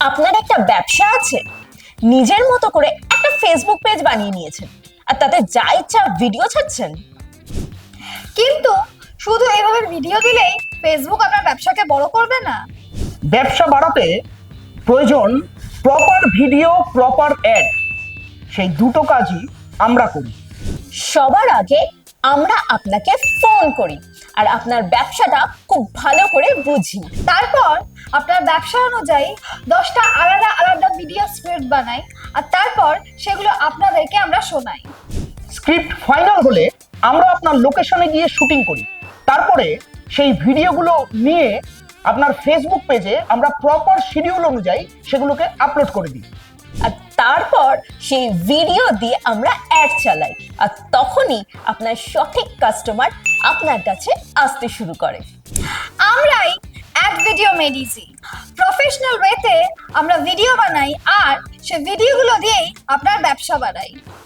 আপনার একটা ব্যবসা আছে, নিজের মতো করে একটা ফেসবুক পেজ বানিয়ে নিয়েছেন আর তাতে যা ইচ্ছা ভিডিও ছাড়ছেন। কিন্তু শুধু এইভাবে ভিডিও দিলেই ফেসবুক আপনার ব্যবসাকে বড় করবে না। ব্যবসা বাড়াতে প্রয়োজন প্রপার ভিডিও, প্রপার অ্যাড। সেই দুটো কাজই আমরা করি। সবার আগে আমরা আপনাকে ফোন করি আর আপনার ব্যবসাটা খুব ভালো করে বুঝি। তারপর আপনার ব্যবসা অনুযায়ী 10টা আলাদা আলাদা ভিডিও স্ক্রিপ্ট বানাই আর তারপর সেগুলো আপনাদেরকে আমরা শোনাই। স্ক্রিপ্ট ফাইনাল হলে আমরা আপনার লোকেশনে গিয়ে শুটিং করি। তারপরে সেই ভিডিওগুলো নিয়ে আপনার ফেসবুক পেজে আমরা প্রপার শিডিউল অনুযায়ী সেগুলোকে আপলোড করে দিই। আর তারপর সেই ভিডিও দিয়ে আমরা অ্যাড চালাই আর তখনই আপনার সঠিক কাস্টমার আপনার কাছে আসতে শুরু করে। আমরাই অ্যাড ভিডিও মেডিসি প্রফেশনাল ওয়েতে আমরা ভিডিও বানাই আর সে ভিডিওগুলো দিয়েই আপনার ব্যবসা বাড়াই।